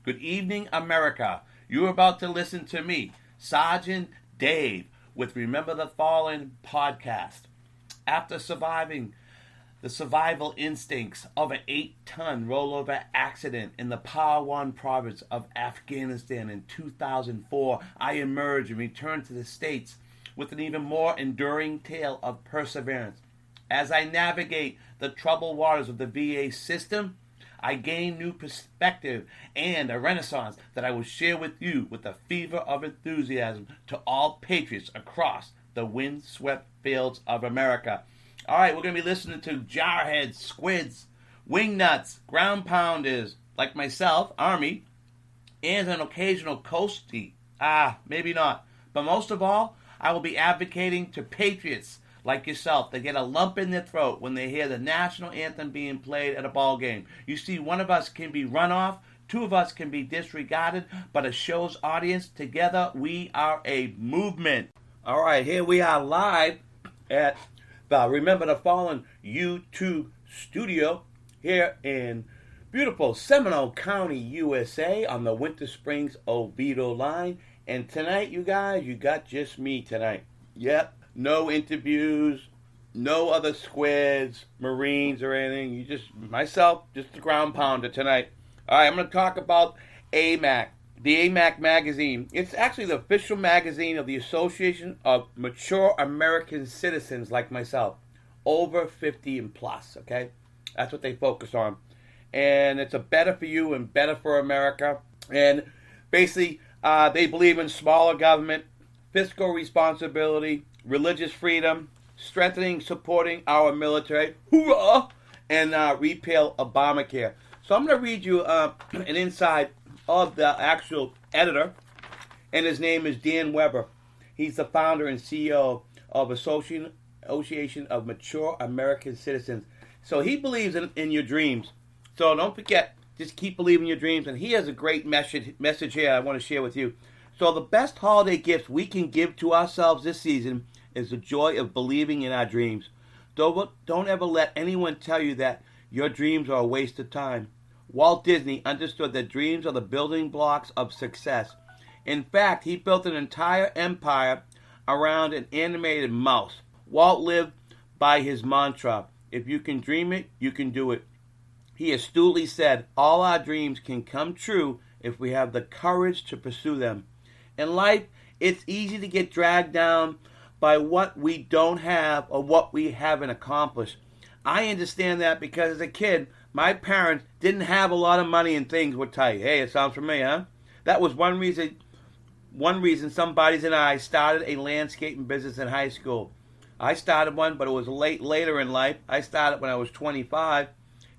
Good evening, America. You're about to listen to me, Sergeant Dave, with Remember the Fallen podcast. After surviving the survival instincts of an 8-ton rollover accident in the Parwan province of Afghanistan in 2004, I emerged and returned to the States with an even more enduring tale of perseverance. As I navigate the troubled waters of the VA system, I gain new perspective and a renaissance that I will share with you with the fever of enthusiasm to all patriots across the windswept fields of America. All right, we're going to be listening to jarheads, squids, wingnuts, ground pounders like myself, Army, and an occasional coastie. Maybe not. But most of all, I will be advocating to patriots like yourself that get a lump in their throat when they hear the national anthem being played at a ball game. You see, one of us can be run off, two of us can be disregarded, but a show's audience, together we are a movement. All right, here we are live at the Remember the Fallen YouTube studio here in beautiful Seminole County, USA on the Winter Springs Oviedo line. And tonight, you guys, you got just me tonight. Yep. No interviews, no other squids, Marines, or anything. You just, myself, just the ground pounder tonight. All right, I'm going to talk about AMAC, the AMAC magazine. It's actually the official magazine of the Association of Mature American Citizens like myself, over 50 and plus, okay? That's what they focus on. And it's a better for you and better for America. And basically, they believe in smaller government, fiscal responsibility, religious freedom, strengthening, supporting our military, hoorah, and repeal Obamacare. So I'm going to read you an inside of the actual editor, and his name is Dan Weber. He's the founder and CEO of Association of Mature American Citizens. So he believes in your dreams. So don't forget, just keep believing your dreams. And he has a great message here I want to share with you. So the best holiday gifts we can give to ourselves this season is the joy of believing in our dreams. Don't ever let anyone tell you that your dreams are a waste of time. Walt Disney understood that dreams are the building blocks of success. In fact, he built an entire empire around an animated mouse. Walt lived by his mantra, if you can dream it, you can do it. He astutely said, all our dreams can come true if we have the courage to pursue them. In life, it's easy to get dragged down by what we don't have or what we haven't accomplished. I understand that because as a kid, my parents didn't have a lot of money and things were tight. Hey, it sounds familiar, huh? That was one reason some buddies and I started a landscaping business in high school. I started one, but it was later in life. I started when I was 25.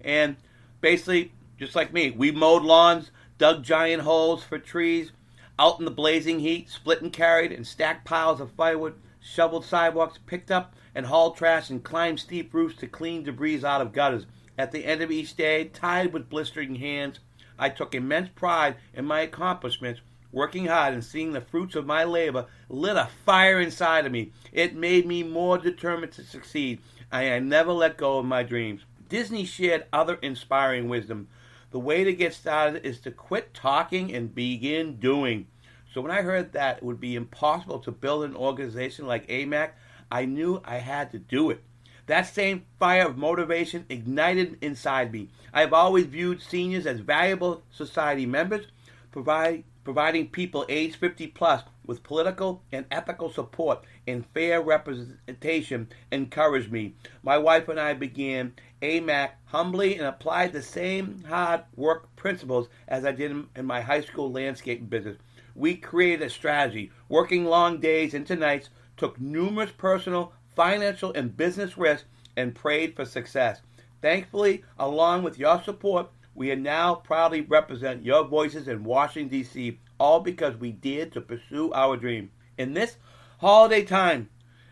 And basically, just like me, we mowed lawns, dug giant holes for trees, out in the blazing heat, split and carried and stacked piles of firewood, shoveled sidewalks, picked up and hauled trash, and climbed steep roofs to clean debris out of gutters. At the end of each day, tied with blistering hands, I took immense pride in my accomplishments. Working hard and seeing the fruits of my labor lit a fire inside of me. It made me more determined to succeed. I never let go of my dreams. Disney shared other inspiring wisdom. The way to get started is to quit talking and begin doing. So when I heard that it would be impossible to build an organization like AMAC, I knew I had to do it. That same fire of motivation ignited inside me. I have always viewed seniors as valuable society members, providing people age 50 plus with political and ethical support and fair representation encouraged me. My wife and I began AMAC humbly and applied the same hard work principles as I did in my high school landscaping business. We created a strategy, working long days into nights, took numerous personal, financial, and business risks, and prayed for success. Thankfully, along with your support, we now proudly represent your voices in Washington, D.C., all because we dared to pursue our dream. In this holiday time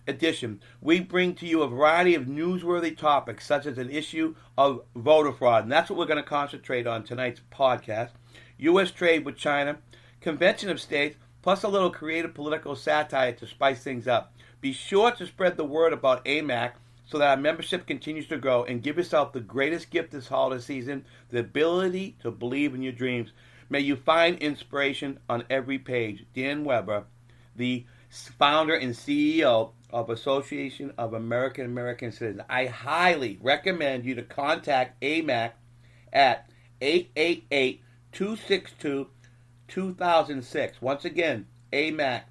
edition, we bring to you a variety of newsworthy topics, such as an issue of voter fraud, and that's what we're going to concentrate on tonight's podcast, U.S. trade with China, convention of states, plus a little creative political satire to spice things up. Be sure to spread the word about AMAC so that our membership continues to grow, and give yourself the greatest gift this holiday season, the ability to believe in your dreams. May you find inspiration on every page. Dan Weber, the founder and CEO of Association of American Citizens. I highly recommend you to contact AMAC at 888-262-2006. Once again, AMAC,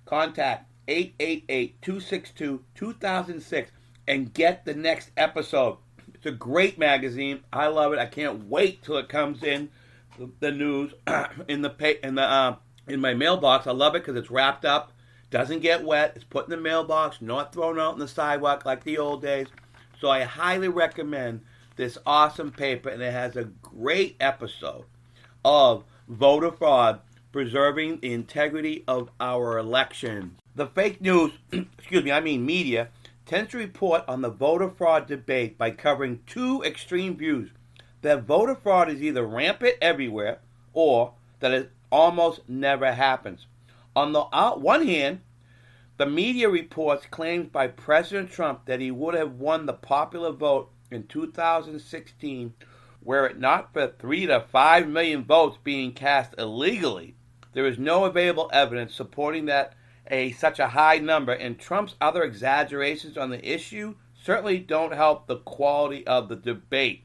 contact 888-262-2006 and get the next episode. It's a great magazine. I love it. I can't wait till it comes in the news in my mailbox. I love it because it's wrapped up, doesn't get wet. It's put in the mailbox, not thrown out on the sidewalk like the old days. So I highly recommend this awesome paper, and it has a great episode of voter fraud, preserving the integrity of our elections. The fake news, media, tends to report on the voter fraud debate by covering two extreme views: that voter fraud is either rampant everywhere or that it almost never happens. On the one hand, the media reports claims by President Trump that he would have won the popular vote in 2016 were it not for 3 to 5 million votes being cast illegally. There is no available evidence supporting that such a high number, and Trump's other exaggerations on the issue certainly don't help the quality of the debate.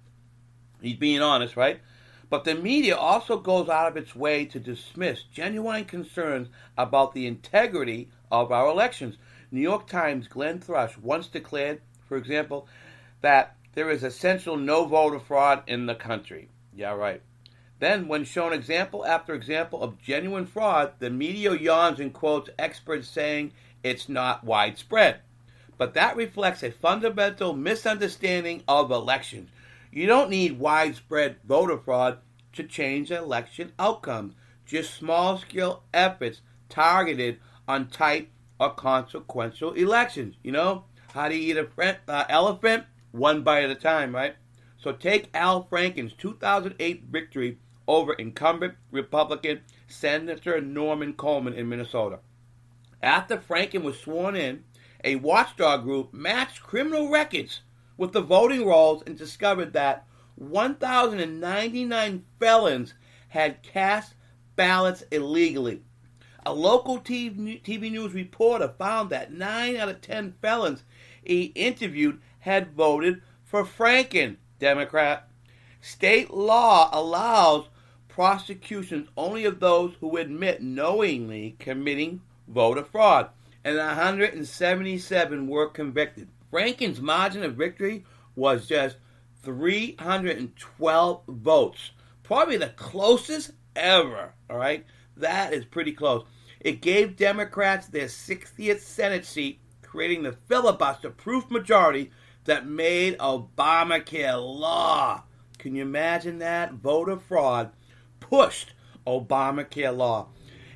He's being honest, right? But the media also goes out of its way to dismiss genuine concerns about the integrity of our elections. New York Times' Glenn Thrush once declared, for example, that there is essential no voter fraud in the country. Yeah, right. Then, when shown example after example of genuine fraud, the media yawns and quotes experts saying it's not widespread. But that reflects a fundamental misunderstanding of elections. You don't need widespread voter fraud to change election outcomes. Just small-scale efforts targeted on tight or consequential elections. You know, how do you eat an elephant? One bite at a time, right? So take Al Franken's 2008 victory over incumbent Republican Senator Norman Coleman in Minnesota. After Franken was sworn in, a watchdog group matched criminal records with the voting rolls and discovered that 1,099 felons had cast ballots illegally. A local TV news reporter found that 9 out of 10 felons he interviewed had voted for Franken, Democrat. State law allows prosecutions only of those who admit knowingly committing voter fraud, and 177 were convicted. Franken's margin of victory was just 312 votes, probably the closest ever, all right? That is pretty close. It gave Democrats their 60th Senate seat, creating the filibuster-proof majority that made Obamacare law. Can you imagine that? Voter fraud pushed Obamacare law.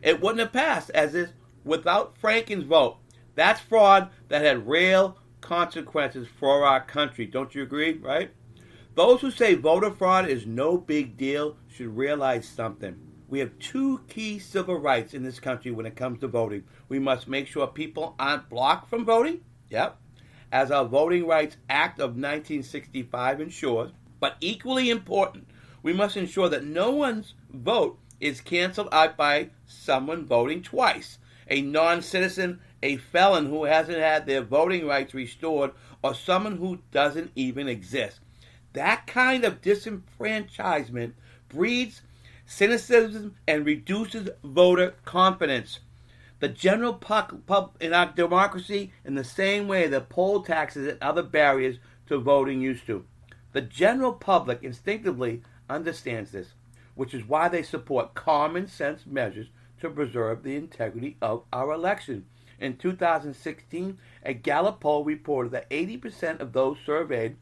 It wouldn't have passed as is without Franken's vote. That's fraud that had real consequences for our country. Don't you agree, right? Those who say voter fraud is no big deal should realize something. We have two key civil rights in this country when it comes to voting. We must make sure people aren't blocked from voting. Yep. As our Voting Rights Act of 1965 ensures. But equally important, we must ensure that no one's vote is canceled out by someone voting twice. A non-citizen, a felon who hasn't had their voting rights restored, or someone who doesn't even exist. That kind of disenfranchisement breeds cynicism and reduces voter confidence. The general public in our democracy in the same way that poll taxes and other barriers to voting used to. The general public instinctively understands this, which is why they support common sense measures to preserve the integrity of our election. In 2016, a Gallup poll reported that 80% of those surveyed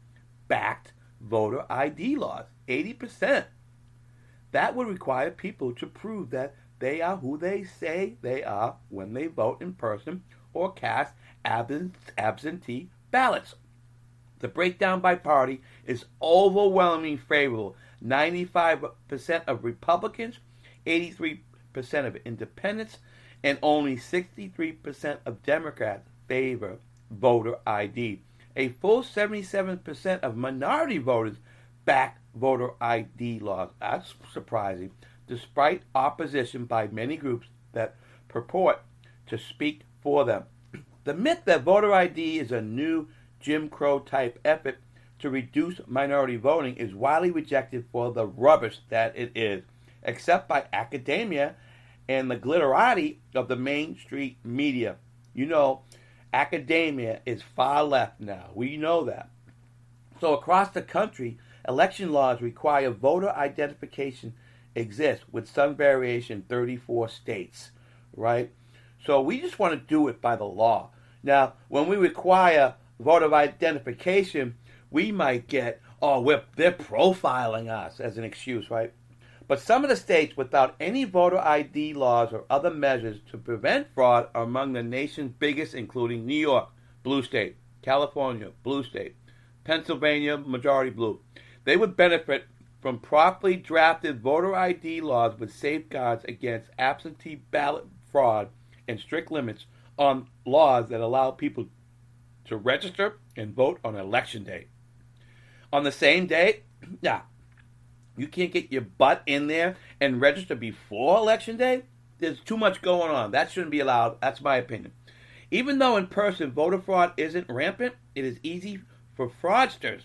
backed voter ID laws. 80%. That would require people to prove that they are who they say they are when they vote in person or cast absentee ballots. The breakdown by party is overwhelmingly favorable. 95% of Republicans, 83% of independents, and only 63% of Democrats favor voter ID. A full 77% of minority voters back voter ID laws. That's surprising. despite opposition by many groups that purport to speak for them. The myth that voter ID is a new Jim Crow type effort to reduce minority voting is widely rejected for the rubbish that it is, except by academia and the glitterati of the mainstream media. You know, academia is far left now. We know that. So across the country, election laws require voter identification exists with some variation in 34 states, right? So we just want to do it by the law. Now, when we require voter identification, we might get, they're profiling us as an excuse, right? But some of the states without any voter ID laws or other measures to prevent fraud are among the nation's biggest, including New York, blue state, California, blue state, Pennsylvania, majority blue. They would benefit from properly drafted voter ID laws with safeguards against absentee ballot fraud and strict limits on laws that allow people to register and vote on election day. On the same day, you can't get your butt in there and register before election day? There's too much going on. That shouldn't be allowed. That's my opinion. Even though in person voter fraud isn't rampant, it is easy for fraudsters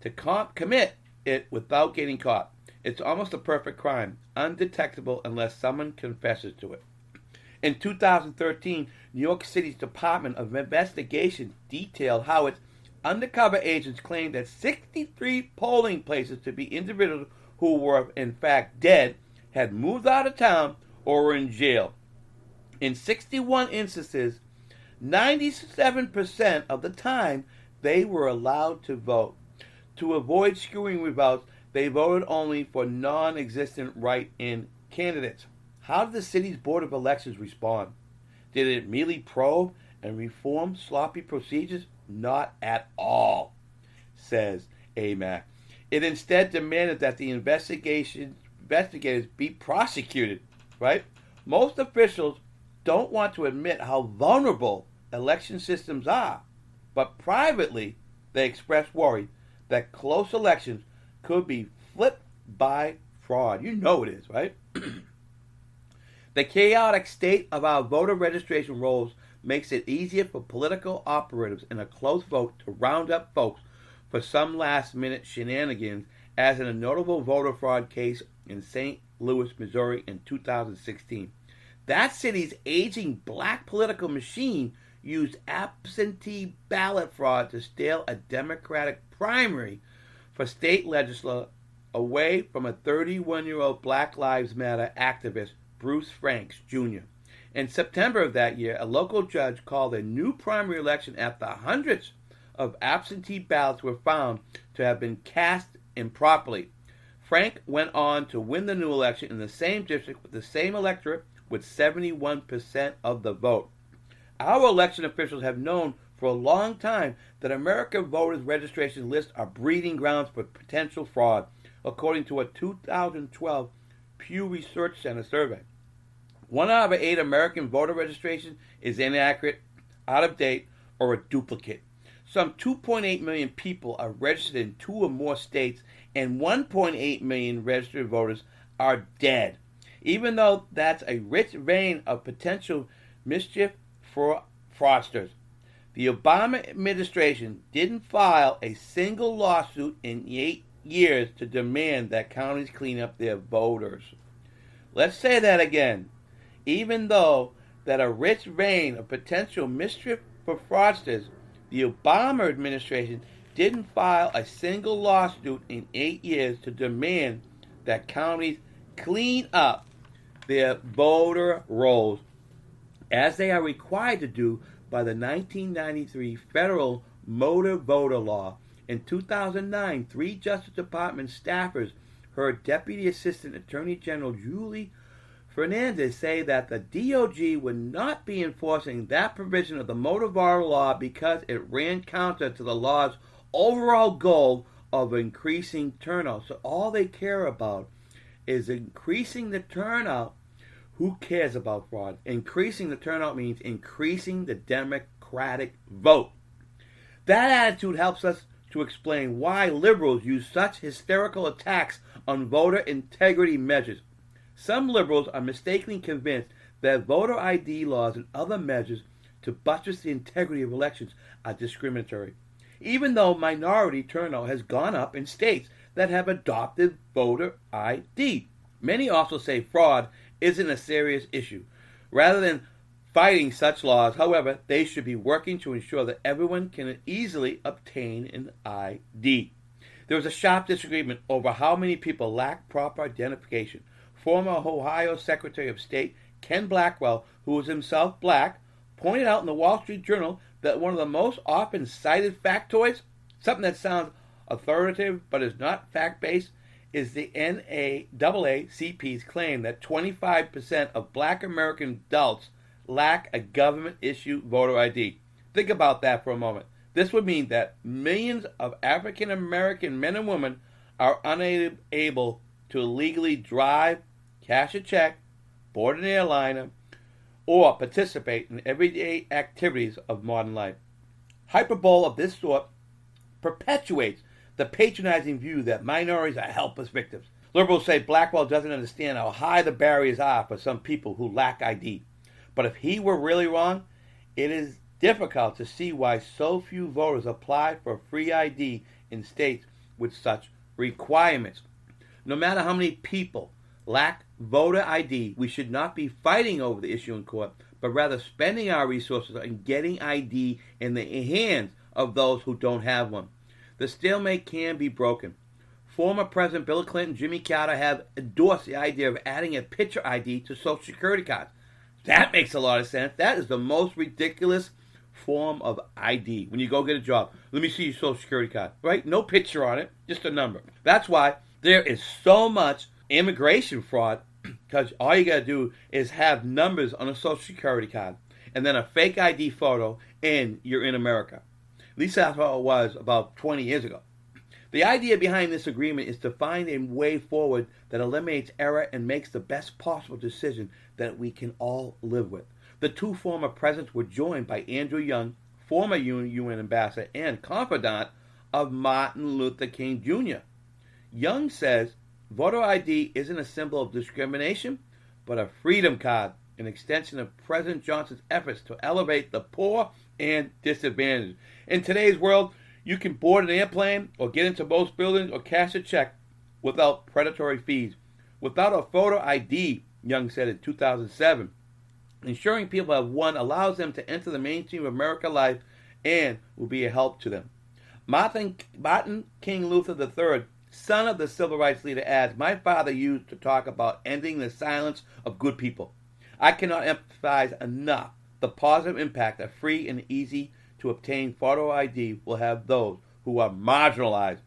to commit it without getting caught. It's almost a perfect crime, undetectable unless someone confesses to it. In 2013, New York City's Department of Investigation detailed how its undercover agents claimed that 63 polling places to be individuals who were in fact dead had moved out of town or were in jail. In 61 instances, 97% of the time they were allowed to vote. To avoid skewing results, they voted only for non-existent write-in candidates. How did the city's Board of Elections respond? Did it merely probe and reform sloppy procedures? Not at all, says AMAC. It instead demanded that the investigators be prosecuted, right? Most officials don't want to admit how vulnerable election systems are, but privately they express worry that close elections could be flipped by fraud. You know it is, right? The chaotic state of our voter registration rolls makes it easier for political operatives in a close vote to round up folks for some last-minute shenanigans, as in a notable voter fraud case in St. Louis, Missouri in 2016. That city's aging black political machine used absentee ballot fraud to steal a Democratic primary for state legislature away from a 31-year-old Black Lives Matter activist, Bruce Franks, Jr. In September of that year, a local judge called a new primary election after hundreds of absentee ballots were found to have been cast improperly. Frank went on to win the new election in the same district with the same electorate with 71% of the vote. Our election officials have known for a long time that American voters' registration lists are breeding grounds for potential fraud, according to a 2012 Pew Research Center survey. 1 out of 8 American voter registration is inaccurate, out of date, or a duplicate. Some 2.8 million people are registered in 2 or more states, and 1.8 million registered voters are dead. Even though that's a rich vein of potential mischief for fraudsters. The Obama administration didn't file a single lawsuit in 8 years to demand that counties clean up their voters. Let's say that again. Even though that a rich vein of potential mischief for fraudsters, the Obama administration didn't file a single lawsuit in 8 years to demand that counties clean up their voter rolls, as they are required to do by the 1993 federal motor voter law. In 2009, 3 Justice Department staffers heard Deputy Assistant Attorney General Julie Fernandez say that the DOJ would not be enforcing that provision of the motor voter law because it ran counter to the law's overall goal of increasing turnout. So all they care about is increasing the turnout. Who cares about fraud? Increasing the turnout means increasing the Democratic vote. That attitude helps us to explain why liberals use such hysterical attacks on voter integrity measures. Some liberals are mistakenly convinced that voter ID laws and other measures to buttress the integrity of elections are discriminatory, even though minority turnout has gone up in states that have adopted voter ID. Many also say fraud isn't a serious issue. Rather than fighting such laws, however, they should be working to ensure that everyone can easily obtain an ID. There was a sharp disagreement over how many people lack proper identification. Former Ohio Secretary of State Ken Blackwell, who was himself black, pointed out in the Wall Street Journal that one of the most often cited factoids, something that sounds authoritative but is not fact-based, is the NAACP's claim that 25% of black American adults lack a government-issued voter ID. Think about that for a moment. This would mean that millions of African American men and women are unable to legally drive, cash a check, board an airliner, or participate in everyday activities of modern life. Hyperbole of this sort perpetuates the patronizing view that minorities are helpless victims. Liberals say Blackwell doesn't understand how high the barriers are for some people who lack ID. But if he were really wrong, it is difficult to see why so few voters apply for free ID in states with such requirements. No matter how many people lack voter ID, we should not be fighting over the issue in court, but rather spending our resources on getting ID in the hands of those who don't have one. The stalemate can be broken. Former President Bill Clinton and Jimmy Carter have endorsed the idea of adding a picture ID to Social Security cards. That makes a lot of sense. That is the most ridiculous form of ID. When you go get a job, let me see your Social Security card, right? No picture on it, just a number. That's why there is so much immigration fraud, because all you got to do is have numbers on a Social Security card and then a fake ID photo, and you're in America. At least that's how it was about 20 years ago. The idea behind this agreement is to find a way forward that eliminates error and makes the best possible decision that we can all live with. The two former presidents were joined by Andrew Young, former UN ambassador and confidant of Martin Luther King Jr. Young says voter ID isn't a symbol of discrimination, but a freedom card, an extension of President Johnson's efforts to elevate the poor and disadvantaged. In today's world, you can board an airplane or get into most buildings or cash a check without predatory fees. Without a photo ID, Young said in 2007, ensuring people have one allows them to enter the mainstream of American life and will be a help to them. Martin King Luther III, son of the civil rights leader, adds, my father used to talk about ending the silence of good people. I cannot emphasize enough the positive impact a free and easy to obtain photo ID will have those who are marginalized.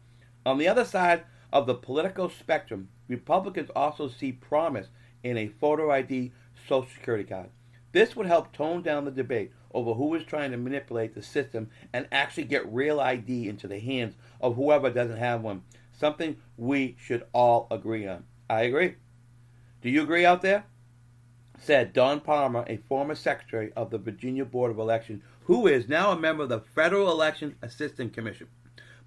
On the other side of the political spectrum, Republicans also see promise in a photo ID Social Security card. This would help tone down the debate over who is trying to manipulate the system and actually get real ID into the hands of whoever doesn't have one, something we should all agree on. I agree. Do you agree out there? Said Don Palmer, a former secretary of the Virginia Board of Election, who is now a member of the Federal Election Assistance Commission.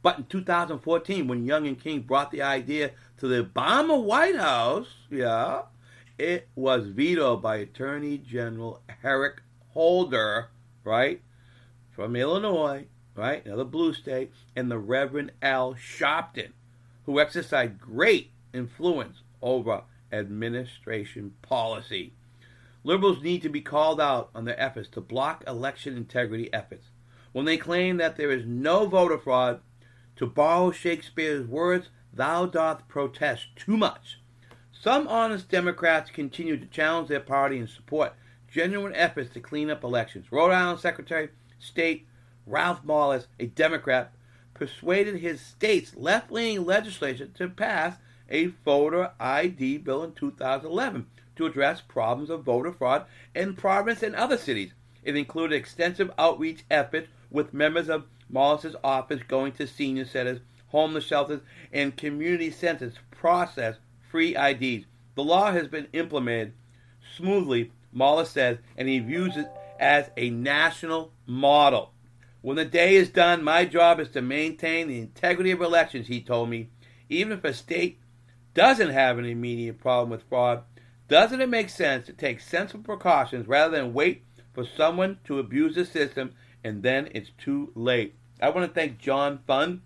But in 2014, when Young and King brought the idea to the Obama White House, it was vetoed by Attorney General Eric Holder, right, from Illinois, right, another blue state, and the Reverend Al Sharpton, who exercised great influence over administration policy. Liberals need to be called out on their efforts to block election integrity efforts. When they claim that there is no voter fraud, to borrow Shakespeare's words, thou doth protest too much. Some honest Democrats continue to challenge their party and support genuine efforts to clean up elections. Rhode Island Secretary of State Ralph Mollers, a Democrat, persuaded his state's left-leaning legislature to pass a voter ID bill in 2011 to address problems of voter fraud in Providence and other cities. It included extensive outreach efforts with members of Mollis's office going to senior centers, homeless shelters, and community centers to process free IDs. The law has been implemented smoothly, Mollis says, and he views it as a national model. When the day is done, my job is to maintain the integrity of elections, he told me. Even if a state doesn't have an immediate problem with fraud, Doesn't it make sense to take sensible precautions rather than wait for someone to abuse the system and then it's too late? I want to thank John Fund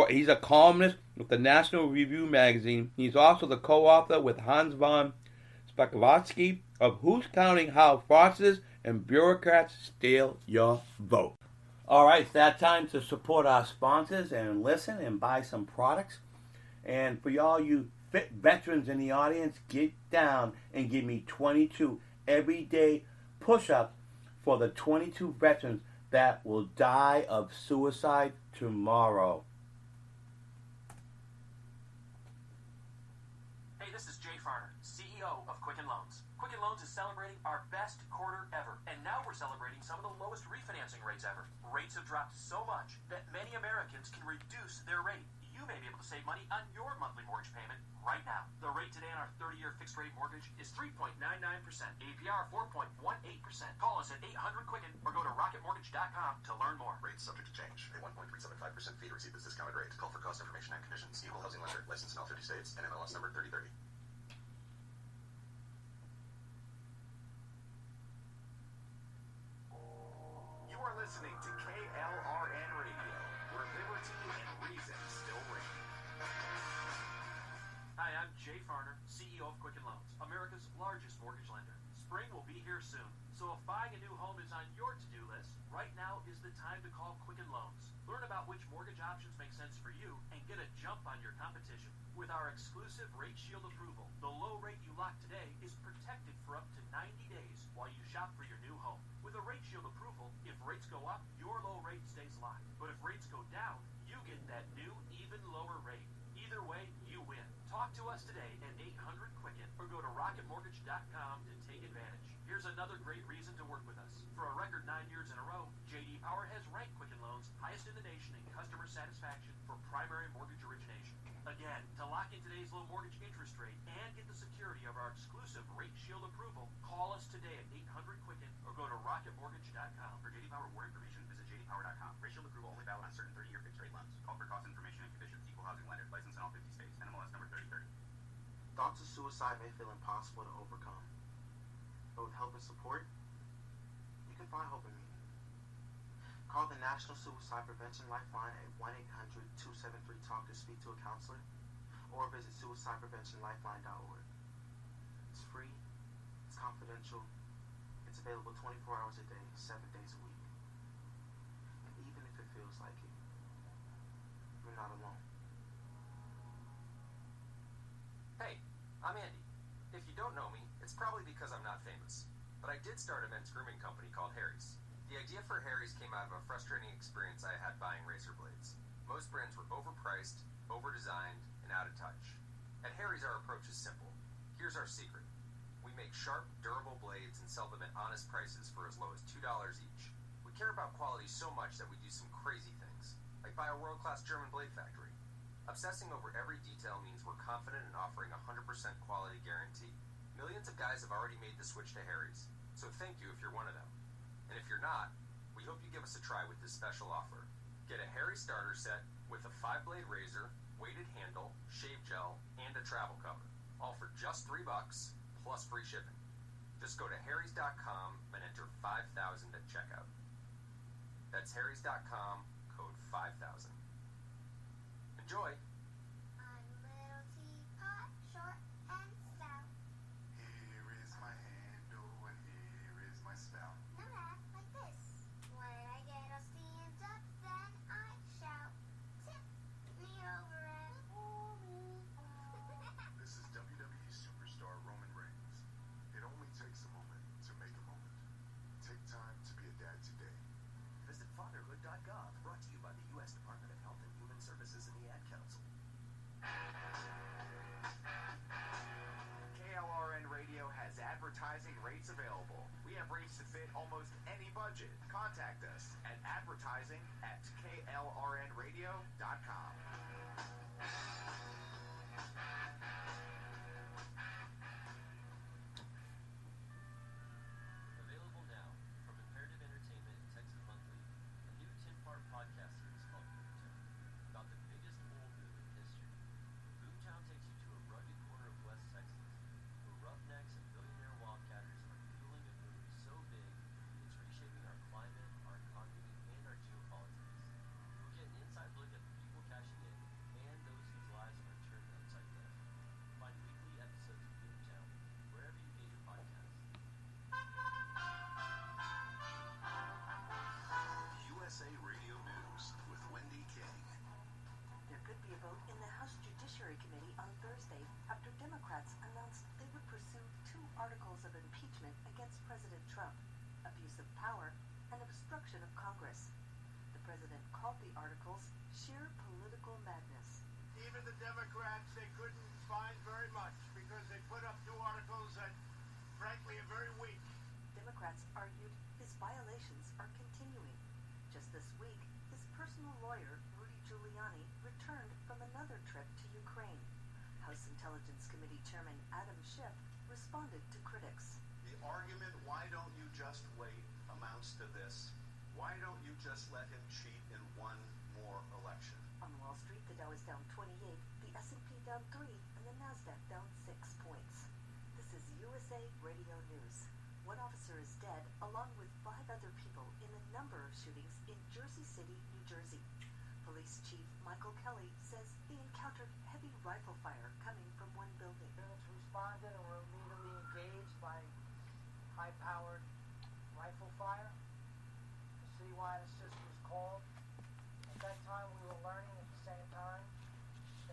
he's a columnist with the National Review magazine. He's also the co-author with Hans von Spakovsky of Who's Counting How Fraudsters and Bureaucrats Steal Your Vote. All right, it's that time to support our sponsors and listen and buy some products. And for y'all you fit veterans in the audience, get down and give me 22 everyday push-ups for the 22 veterans that will die of suicide tomorrow. Hey, this is Jay Farner, CEO of Quicken Loans. Quicken Loans is celebrating our best quarter ever, and now we're celebrating some of the lowest refinancing rates ever. Rates have dropped so much that many Americans can reduce their rate. You may be able to save money on your monthly mortgage payment right now. The rate today on our 30-year fixed-rate mortgage is 3.99%, APR 4.18%. Call us at 800-QUICKEN or go to rocketmortgage.com to learn more. Rates subject to change. A 1.375% fee to receive this discounted rate. Call for cost information and conditions. Equal housing lender. Licensed in all 50 states and MLS number 3030. You are listening to KLRN Radio, where liberty and reason still ring. Hi, I'm Jay Farner, CEO of Quicken Loans, America's largest mortgage lender. Spring will be here soon, so if buying a new home is on your to-do list, right now is the time to call Quicken Loans. Learn about which mortgage options make sense for you and get a jump on your competition. With our exclusive Rate Shield approval, the low rate you lock today is protected for up to 90 days while you shop for your new home. With a Rate Shield approval, if rates go up, your low rate stays locked. But if rates go down, you get that new, even lower rate. Either way, you win. Talk to us today at 800-QUICKEN or go to rocketmortgage.com to take advantage. Here's another great reason to work with us. For a record 9 years in a row, J.D. Power has ranked Quicken Loans highest in the nation in customer satisfaction for primary mortgage origination. Again, to lock in today's low mortgage interest rate and get the security of our exclusive Rate Shield approval, call us today at 800-QUICKEN or go to rocketmortgage.com. For JD Power more information, visit jdpower.com. Rate Shield approval only valid on certain 30-year fixed-rate loans. Call for cost information and conditions. Equal housing lender. Licensed in all 50 states. NMLS number 3030. Thoughts of suicide may feel impossible to overcome, but with help and support, you can find hope in me. Call the National Suicide Prevention Lifeline at 1-800-273-TALK to speak to a counselor, or visit suicidepreventionlifeline.org. It's free, it's confidential, it's available 24 hours a day, 7 days a week. And even if it feels like it, you're not alone. Hey, I'm Andy. If you don't know me, it's probably because I'm not famous. But I did start a men's grooming company called Harry's. The idea for Harry's came out of a frustrating experience I had buying razor blades. Most brands were overpriced, over-designed, and out of touch. At Harry's, our approach is simple. Here's our secret. We make sharp, durable blades and sell them at honest prices for as low as $2 each. We care about quality so much that we do some crazy things, like buy a world-class German blade factory. Obsessing over every detail means we're confident in offering a 100% quality guarantee. Millions of guys have already made the switch to Harry's, so thank you if you're one of them. And if you're not, we hope you give us a try with this special offer. Get a Harry starter set with a 5-blade razor, weighted handle, shave gel, and a travel cover. All for just $3 plus free shipping. Just go to harrys.com and enter 5,000 at checkout. That's harrys.com, code 5,000. Enjoy! I'm little teapot, short and stout. Here is my handle and here is my spout. Now act like this. When I get all steamed up, then I shout, tip me over and pull me out. This is WWE superstar Roman Reigns. It only takes a moment to make a moment. Take time to be a dad today. Visit fatherhood.gov, brought to you by the U.S. Department of Health and Human Services and the Ad Council. KLRN Radio has advertising rates available. We have rates to fit almost any budget. Contact us at advertising@klrnradio.com. Available now from Imperative Entertainment and Texas Monthly, a new 10-part podcast series called Boomtown, about the biggest oil boom in history. Boomtown takes you to a rugged corner of West Texas, where roughnecks articles of impeachment against President Trump, abuse of power, and obstruction of Congress. The president called the articles sheer political madness. Even the Democrats, they couldn't find very much because they put up two articles that, frankly, are very weak. Democrats argued his violations are continuing. Just this week, his personal lawyer, Rudy Giuliani, returned from another trip to Ukraine. House Intelligence Committee Chairman Adam Schiff responded to critics. The argument, why don't you just wait, amounts to this. Why don't you just let him cheat in one more election? On Wall Street, the Dow is down 28, the S&P down 3, and the Nasdaq down 6 points. This is USA Radio News. One officer is dead, along with 5 other people, in a number of shootings in Jersey City, New Jersey. Police Chief Michael Kelly says he encountered heavy rifle fire coming from one building. Units responded and were immediately engaged by high-powered rifle fire. The citywide assist was called. At that time, we were learning at the same time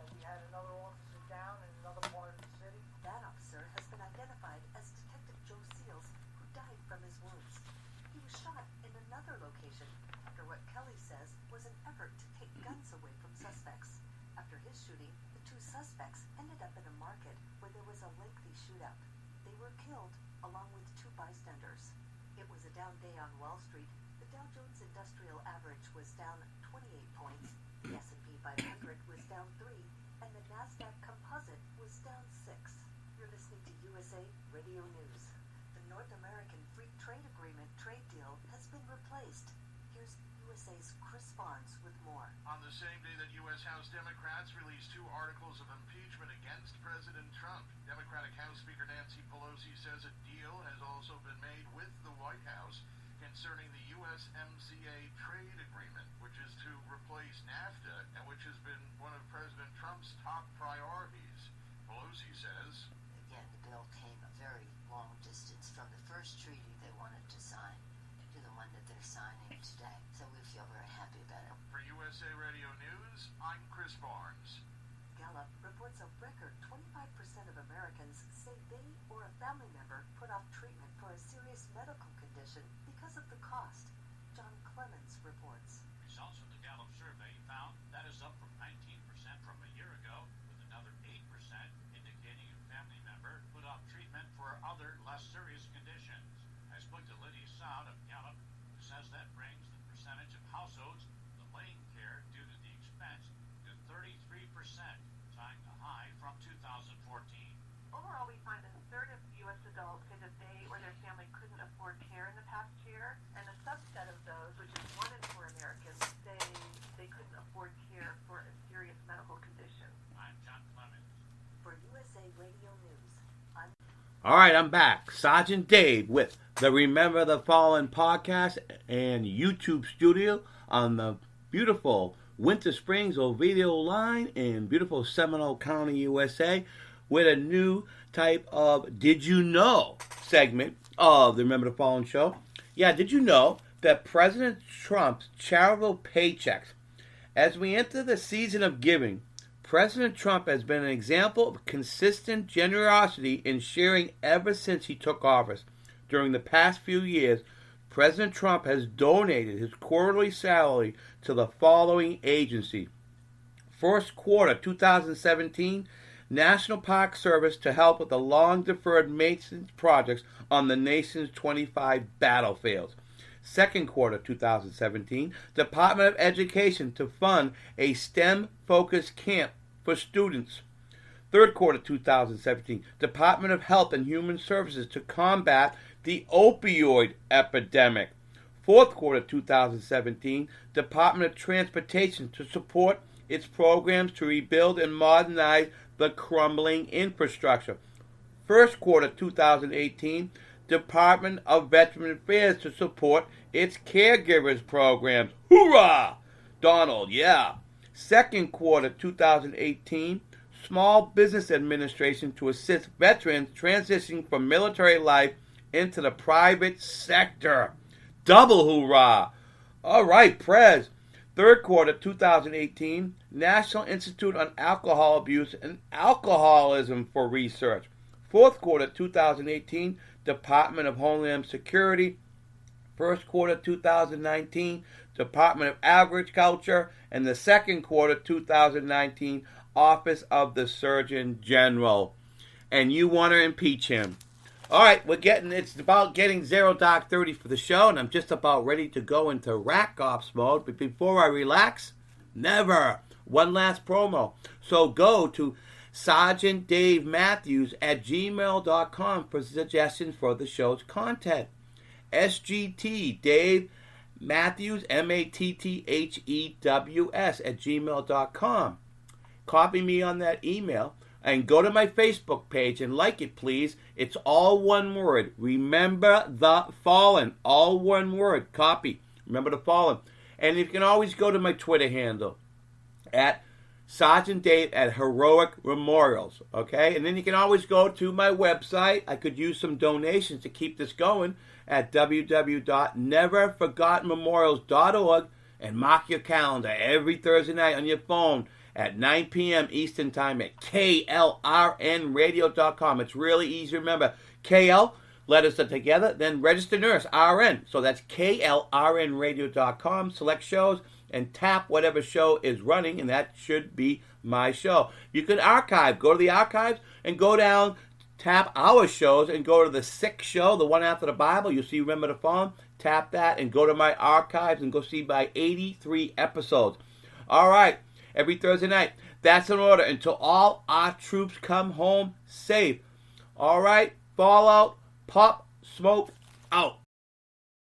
that we had another officer down in another part of the city. That officer has been identified as Detective Joe Seals, who died from his wounds. He was shot in another location after what Kelly says was an effort to take guns away from suspects. After his shooting, the 2 suspects ended up in a market where there was a lengthy shootout. They were killed along with 2 bystanders. It was a down day on Wall Street. The Dow Jones Industrial Average was down 28 points, the S&P 500 was down 3, and the Nasdaq Composite was down 6. You're listening to USA Radio News. The North American Free Trade Agreement trade deal has been replaced. Here's USA's Chris Barnes with more. On the same day that U.S. House Democrats released 2 articles of impeachment against President Trump, Democratic House Speaker Nancy Pelosi says a deal has also been made with the White House concerning the USMCA trade agreement, which is to replace NAFTA and which has been one of President Trump's top priorities. Pelosi says, again, the bill came a very long distance from the first treaty they wanted to sign to the one that they're signing today. So we feel very happy about it. For USA Radio News, I'm Chris Barnes. Gallup reports a record 25% of Americans say they or a family member put off treatment for a serious medical condition because of the cost. John Clemens reports. Results of the Gallup survey found that is up from 19% from a year ago, with another 8% indicating a family member put off treatment for other less serious conditions. I spoke to Lydia Sound of Gallup, who says that brings the percentage of households delaying care due to the expense to 33%, tying the high from 2014. Overall, we find that a third of U.S. adults say that they or their family couldn't afford care in the past year, and a subset of those, which is 1 in 4 Americans, say they couldn't afford care for a serious medical condition. I'm John Clemens. For USA Radio News, I'm... All right, I'm back. Sergeant Dave with the Remember the Fallen podcast and YouTube studio on the beautiful Winter Springs Oviedo line in beautiful Seminole County, USA, with a new type of Did You Know segment of the Remember the Fallen show. Yeah, did you know that President Trump's charitable paychecks, as we enter the season of giving, President Trump has been an example of consistent generosity in sharing ever since he took office. During the past few years, President Trump has donated his quarterly salary to the following agencies. First quarter 2017, National Park Service to help with the long-deferred maintenance projects on the nation's 25 battlefields. Second quarter 2017, Department of Education to fund a STEM-focused camp for students. Third quarter 2017, Department of Health and Human Services to combat the opioid epidemic. Fourth quarter 2017, Department of Transportation to support its programs to rebuild and modernize the crumbling infrastructure. First quarter 2018, Department of Veteran Affairs to support its caregivers programs. Hoorah! Donald, yeah. Second quarter 2018, Small Business Administration to assist veterans transitioning from military life into the private sector. Double hoorah! All right, Prez. Third quarter 2018, National Institute on Alcohol Abuse and Alcoholism for research. Fourth quarter 2018, Department of Homeland Security. First quarter 2019, Department of Agriculture. And the second quarter 2019, Office of the Surgeon General. And you want to impeach him. All right, it's about getting 0 Dark 30 for the show, and I'm just about ready to go into rack ops mode. But before I relax, never. One last promo. So go to Sergeant Dave Matthews at gmail.com for suggestions for the show's content. SGT Dave Matthews, MATTHEWS at gmail.com. Copy me on that email. And go to my Facebook page and like it, please. It's all one word. Remember the Fallen. All one word. Copy. Remember the Fallen. And you can always go to my Twitter handle at Sergeant Dave at Heroic Memorials. Okay? And then you can always go to my website. I could use some donations to keep this going at www.neverforgottenmemorials.org, and mark your calendar every Thursday night on your phone at 9 p.m. Eastern Time at klrnradio.com. It's really easy to remember. KL, letters are together, then registered nurse, RN. So that's klrnradio.com. Select shows and tap whatever show is running, and that should be my show. You can archive. Go to the archives and go down, tap our shows, and go to the 6th show, the one after the Bible. You'll see Remember the Fallen. Tap that and go to my archives and go see my 83 episodes. All right. Every Thursday night. That's in order until all our troops come home safe. All right, Fallout, Pop Smoke, out.